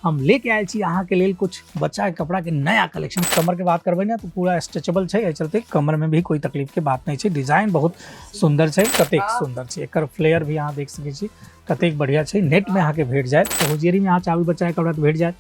हम लेके आयल छी अहाँ के लेल कुछ बच्चा के कपड़ा के नया कलेक्शन। कमर के बात करबे ना तो पूरा स्ट्रेचेबल है, एहि चलते कमर में भी कोई तकलीफ के बात नहीं है। डिजाइन बहुत सुंदर है, कतेक सुंदर है, एकर फ्लेयर भी अहाँ देख सके छी कतेक बढ़िया है। नेट में अहाँ के भेट जाए, होजियरी में अहाँ चाहबे बच्चा के कपड़ा तो भेट जाए,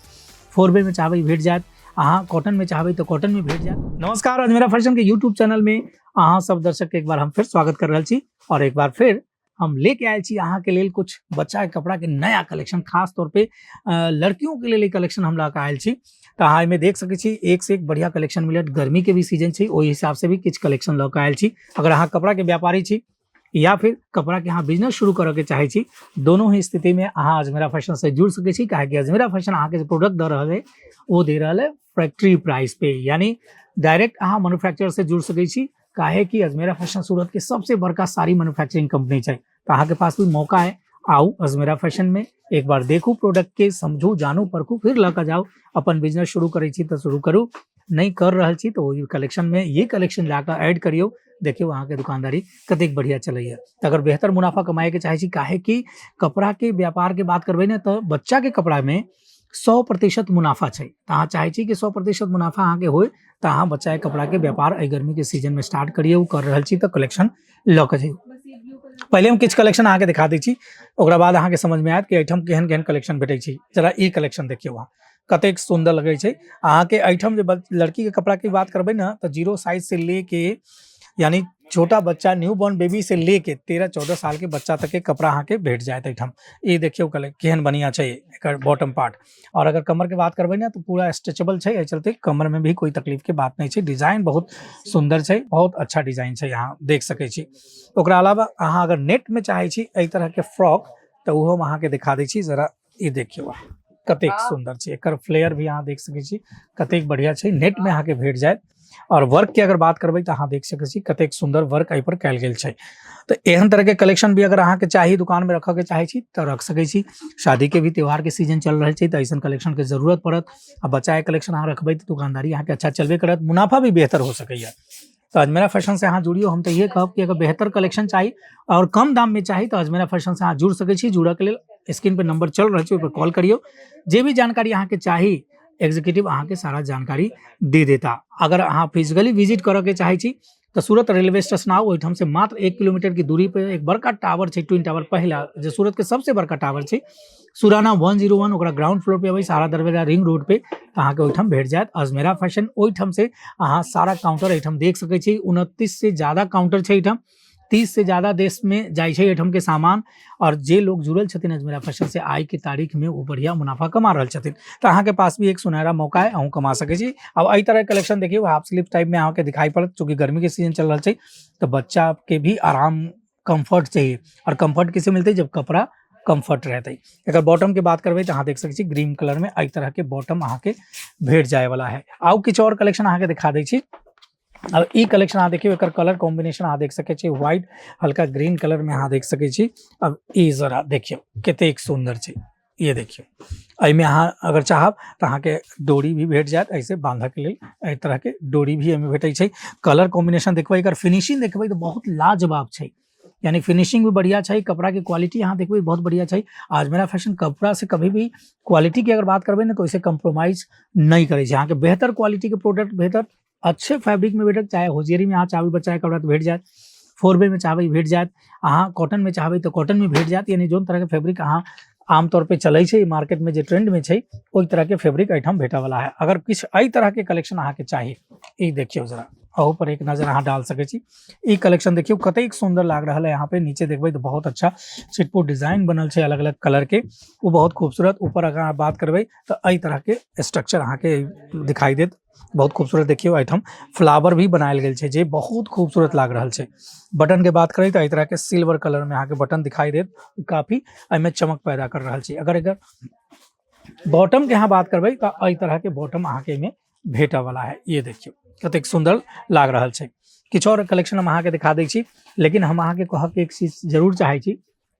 4B में चाहबे भेट जाए, अहाँ कॉटन में चाहबे तो कॉटन में भेट जाए। नमस्कार, अजमेरा फैशन के यूट्यूब चैनल में अहाँ सब दर्शक के एक बार हम फिर स्वागत कर रहे छी और एक बार फिर हम लेके आयल छी अहाँ के लेल कुछ बच्चा के कपड़ा के नया कलेक्शन। खास तौर पे लड़कियों के लिए कलेक्शन हम लाके आयल छी। तो अहाँ में देख सके छी एक से एक बढ़िया कलेक्शन मिलत। गर्मी के भी सीजन छै, ओहि हिसाब से भी कुछ कलेक्शन लाके आयल छी। अगर अहाँ कपड़ा के व्यापारी छी या फिर कपड़ा के अहाँ बिजनेस शुरू करे के चाहे छी, दोनों ही स्थिति में अहाँ अजमेरा फैशन से जुड़ सके छी। काहे कि अजमेरा फैशन अहाँ के प्रोडक्ट दे रहा है वो दे रहा है फैक्ट्री प्राइस पे, यानी डायरेक्ट अहाँ मैन्युफैक्चरर से जुड़ सके छी। काहे कि अजमेरा फैशन सूरत के सबसे बड़का साड़ी मैन्युफैक्चरिंग कंपनी है। तो अहाँ के पास भी मौका है, आओ अजमेरा फैशन में एक बार देखू प्रोडक्ट के, समझू, जानू, परखू, फिर लगा जाओ। अपन बिजनेस शुरू करे छी तो शुरू करू, नहीं कर रहा छी तो कलेक्शन में ये कलेक्शन लाकर ऐड करियो। देखियो वहाँ के दुकानदारी कतेक बढ़िया चलैया। अगर बेहतर मुनाफा कमाए के चाहे छी, काहे कि कपड़ा के व्यापार के बात करबे ना तो बच्चा के कपड़ा में 100% मुनाफा है। तो अहाँ चाहे छी कि 100% मुनाफा अहाँ के होए तो अहाँ बच्चा के कपड़ा के व्यापार ए गर्मी के सीजन में स्टार्ट करिए। वो कर रहा छी तो कलेक्शन लऽ के जाइए। पहले हम किछ कलेक्शन अहाँ के दिखा दै छी, ओकरा बाद अहाँ के समझ में आयत कि एठम केहन केहन कलेक्शन भेटै छै। जरा ई कलेक्शन देखियो, वहाँ कतेक सुंदर लगे छै। अहाँ के एठम जे लड़की के कपड़ा की बात करबे ना तो 0 साइज से लेके, यानी छोटा बच्चा न्यू बॉर्न बेबी से लेके 13-14 साल के बच्चा तक के कपड़ा अहाँ के भेट जाए एठम। ये देखियो केहन बढ़िया छै एकर बॉटम पार्ट। और अगर कमर के बात करबे ना तो पूरा स्ट्रेचेबल है, एहि चलते कमर में भी कोई तकलीफ के बात नहीं है। डिजाइन बहुत सुंदर है, बहुत अच्छा डिजाइन है, यहाँ देख सके छी। ओकरा अलावा अहाँ अगर नेट में चाहे छी एहि तरह के फ्रॉक तो वो हम अहाँ के दिखा दै छी। जरा ये देखियो कतेक सुंदर है, एकर फ्लेयर भी अहाँ देख सके छी कतेक बढ़िया है। नेट में अहाँ के भेट जाए और वर्क के अगर बात करबे तो अहाँ देख सके छी कतेक सुंदर वर्क एहि पर कैल गेल छै। तो एहन तरह के कलेक्शन भी अगर अहाँ के चाहिए, दुकान में रखे के चाहे छी तो रख सके छी। शादी के भी त्योहार के सीजन चल रहा है तो ऐसा कलेक्शन के जरूरत पड़त। अब बच्चा के कलेक्शन अहाँ रखबे तो दुकानदारी अहाँ के अच्छा चलबे करत, मुनाफा भी बेहतर हो सके। तो अजमेरा फैशन से अहाँ जुड़ियो। हम तो ये कहब कि अगर बेहतर कलेक्शन चाहिए और कम दाम में चाहिए तो अजमेरा फैशन से अहाँ जुड़ सके छी। जुड़े के लिए स्क्रीन पे नंबर चल रहा है, ओहि पर कॉल करियो। जे भी जानकारी अहाँ के चाहिए एग्जीक्यूटिव अहाँ के सारा जानकारी दे देता। अगर अहाँ फिजिकली विजिट करे के चाहे छी तो सूरत रेलवे स्टेशन आओ, ओहिठाम से मात्र 1 किलोमीटर की दूरी पे एक बड़का टावर है, ट्विन टावर, पहला जो सूरत के सबसे बड़का टावर है, सुराना 101, ओकरा ग्राउंड फ्लोर पे अबै, सारा दरवाजा रिंग रोड पे। अहाँ के ओहिठाम भेट जाए अजमेरा फैशन। ओहिठाम से अहाँ सारा काउंटर एहिठाम देख सके छी। 29 से ज्यादा काउंटर है एहिठाम, 30 से ज्यादा देश में जाए छै एठम के सामान। और जे लोग जुड़ल छथिन अजमेरा फैशन से आई के तारीख में वो बढ़िया मुनाफा कमा रहा छथिन। तो अहाँ के पास भी एक सुनहरा मौका है, अहूँ कमा सके छी। अब एहि तरह कलेक्शन देखिए हाफ स्लीव टाइप में अहाँ के दिखाई पड़त, चूंकि गर्मी के सीजन चल रहा है तो बच्चा के भी आराम कंफर्ट चाहिए। और कंफर्ट किसे मिलते जब कपड़ा कंफर्ट रहते। अगर बॉटम की बात करबे तो अहाँ देख सके छी ग्रीन कलर में एहि तरह के बॉटम अहाँ के भेट जाए वाला है। आउ किछु और कलेक्शन अहाँ के दिखा दै छी। अब ई कलेक्शन अहाँ देखियो, एकर कलर कॉम्बिनेशन अहाँ देख सके छी, व्हाइट हल्का ग्रीन कलर में अहाँ देख सके छी। अब ई जरा देखियो कतेक सुंदर छै, ये देखियो। एहिमे अहाँ अगर चाहब तो अहाँ के डोरी भी भेट जाए, ऐसे बांधे के लिए एहि तरह के डोरी भी एहिमे भेटै छै। कलर कॉम्बिनेशन देखबै, एकर फिनिशिंग देखबै तो बहुत लाजवाब छै, यानी फिनिशिंग भी बढ़िया है। कपड़ा की क्वालिटी यहाँ देखिए बहुत बढ़िया है। अजमेरा फैशन कपड़ा से कभी भी क्वालिटी की अगर बात करबे ना तो इसे कम्प्रोमाइज नहीं करे। यहाँ के बेहतर क्वालिटी के प्रोडक्ट, बेहतर अच्छे फैब्रिक में भेटत। चाहे होजियरी में अहाँ चाहबे बच्चा के कपड़ा तो भेट जाए, 4B में चाहबे भेट जाए, अहाँ कॉटन में चाहबे तो कॉटन में भेट जाए। यानी जो तरह के फैब्रिक अहाँ आमतौर पे चले छै मार्केट में, जो ट्रेंड में छै ओहि तरह के फैब्रिक एठम भेटे वाला है। अगर किछ एहि तरह के कलेक्शन अहाँ के चाहिए, ई देखियो जरा, अहू पर एक नजर अहाँ डाल सके छी। ई कलेक्शन देखियो कतेक सुंदर लाग रहा है। यहाँ पे नीचे देखबे तो बहुत अच्छा चिटपुट डिजाइन बनल छै अलग अलग कलर के, वो बहुत खूबसूरत। ऊपर अगर आप बात करबे तो एहि तरह के स्ट्रक्चर अहाँ के दिखाई देत, बहुत खूबसूरत। देखियो आइटम फ्लावर भी बनायल गेल छै जे बहुत खूबसूरत लाग रहा है। बटन के बात करें तो एहि तरह के सिल्वर कलर में अहाँ के बटन दिखाई देत, काफी एहिमे चमक पैदा कर रहा है। अगर बॉटम के यहाँ बात करबे तो एहि तरह के बॉटम अहाँ के में भेटे वाला है। ये देखियो कतेक सुंदर लाग रहा है। किछु और कलेक्शन हम अहाँ के दिखा दै छी, लेकिन हम अहाँ के कहब कि एक चीज जरूर चाहे छी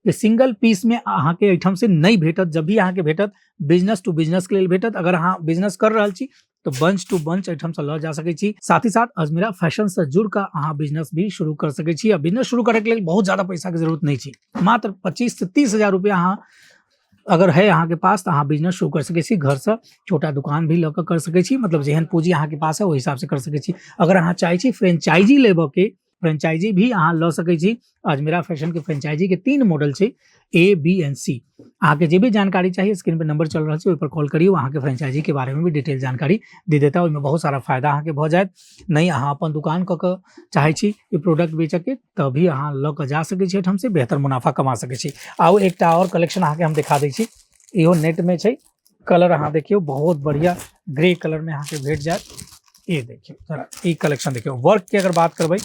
कि सिंगल पीस में अहाँ के एठम से नहीं भेटत। जब भी अहाँ के भेटत बिजनेस टू बिजनेस के लिए भेटत। अगर अहाँ बिजनेस कर रहा छी तो बंच टू बंच एठम से ल जा सके छी। साथ ही साथ अजमेरा फैशन से जुड़ कर अहाँ बिजनेस भी शुरू कर सके छी। बिजनेस शुरू करे के लिए बहुत ज्यादा पैसा की जरूरत नहीं छी, मात्र 25 से 30 हजार रुपया अहाँ अगर है अहाँ के पास तो अहाँ बिजनेस शुरू कर सकै छी, घर से छोटा दुकान भी लऽ कऽ कर सकै छी, मतलब जेहन पूंजी अहाँ के पास है ओहि हिसाब से कर सकै छी। अगर अहाँ चाहै छी फ्रेंचाइजी लेबऽ के, फ्रेंचाइजी भी अहाँ लऽ सकै छी। अजमेरा फैशन के फ्रेंचाइजी के 3 मॉडल छै, ए, बी एंड सी। अहाँ के जे भी जानकारी चाहिए स्क्रीन पे नंबर चल रहा है, ओहि पर कॉल करियो, अहाँ के फ्रेंचाइजी के बारे में भी डिटेल जानकारी दे देता। ओहिमे बहुत सारा फायदा अहाँ के भऽ जायत। नहीं अहाँ अपन दुकान कऽ कऽ चाहै छी ई प्रोडक्ट बेचऽ के, तभी अहाँ लऽ कऽ जा सकै छी एहिठाम से, बेहतर मुनाफा कमा सकै छी। आउ एकटा और कलेक्शन अहाँ के हम दिखा दै छी, इहो नेट में छै। कलर अहाँ देखियो बहुत बढ़िया ग्रे कलर में अहाँ के भेट जायत। ये देखियो जरा ई कलेक्शन देखियो, वर्क के अगर बात करबै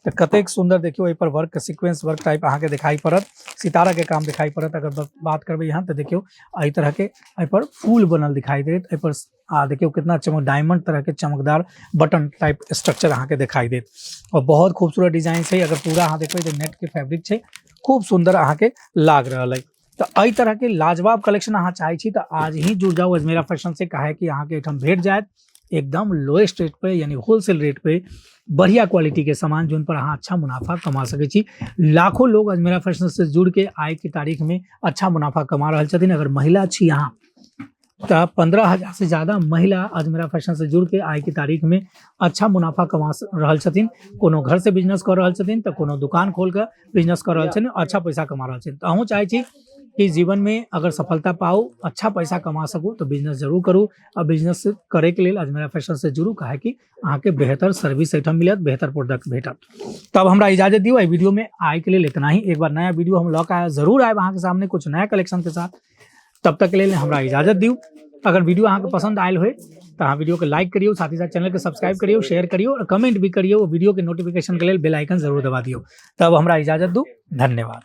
तो कतेक सुंदर देखियो, एहि पर वर्क सीक्वेंस वर्क टाइप अहाँ के दिखाई पड़त, सितारा के काम दिखाई पड़त। अगर बात करबै यहाँ तो देखियो एहि तरह के एहि पर फूल बनल दिखाई देत। एहि पर देखियो कितना चमक, डायमंड तरह के चमकदार बटन टाइप स्ट्रक्चर अहाँ के दिखाई देत और बहुत खूबसूरत डिजाइन है। अगर पूरा अहाँ देखबै तो नेट के फैब्रिक है, खूब सुंदर अहाँ के लाग रहा है। तो एहि तरह के लाजवाब कलेक्शन अहाँ चाहै छी तो आज ही जुड़ जाओ अजमेरा फैशन से, काहे कि अहाँ के एहिठाम भेट जायत एकदम लोएस्ट रेट पे, यानी होलसेल रेट पे बढ़िया क्वालिटी के सामान, जिन पर अहाँ अच्छा मुनाफा कमा सकै छी। लाखों लोग अजमेरा फैशन से जुड़ के आय की तारीख में अच्छा मुनाफा कमा रहल छथिन। अगर महिला छी अहाँ तो 15,000 से ज्यादा महिला अजमेरा फैशन से जुड़ के आय की तारीख में अच्छा मुनाफा कमा रहल छथिन। कोनो घर से बिजनेस कर रहल छथिन तो कोनो दुकान खोल कर बिजनेस कर रहल छथिन, अच्छा पैसा कमा रहल छथिन। तो अहूँ चाहै छी कि जीवन में अगर सफलता पाओ, अच्छा पैसा कमा सकूँ तो बिजनेस जरूर करूँ। और बिजनेस करे के लिए अजमेरा फैशन से जुड़ू, काहे कि अहाँ के बेहतर सर्विस एहिठाम मिलत, बेहतर प्रोडक्ट भेटत। तब हमरा इजाजत दियो, एहि वीडियो में आय के लिए इतना ही। एक बार नया वीडियो हम लऽ कऽ जरूर आयब अहाँ के सामने कुछ नया कलेक्शन के साथ। तब तक के लिए हमरा इजाजत दियो। अगर वीडियो अहाँ के पसंद आयल हो तो अहाँ वीडियो के लाइक करियो, साथ ही साथ चैनल के सब्सक्राइब करियो, शेयर करियो और कमेंट भी करियो। वीडियो के नोटिफिकेशन के लिए बेल आइकन जरूर दबा दियो। तब हमरा इजाजत दो, धन्यवाद।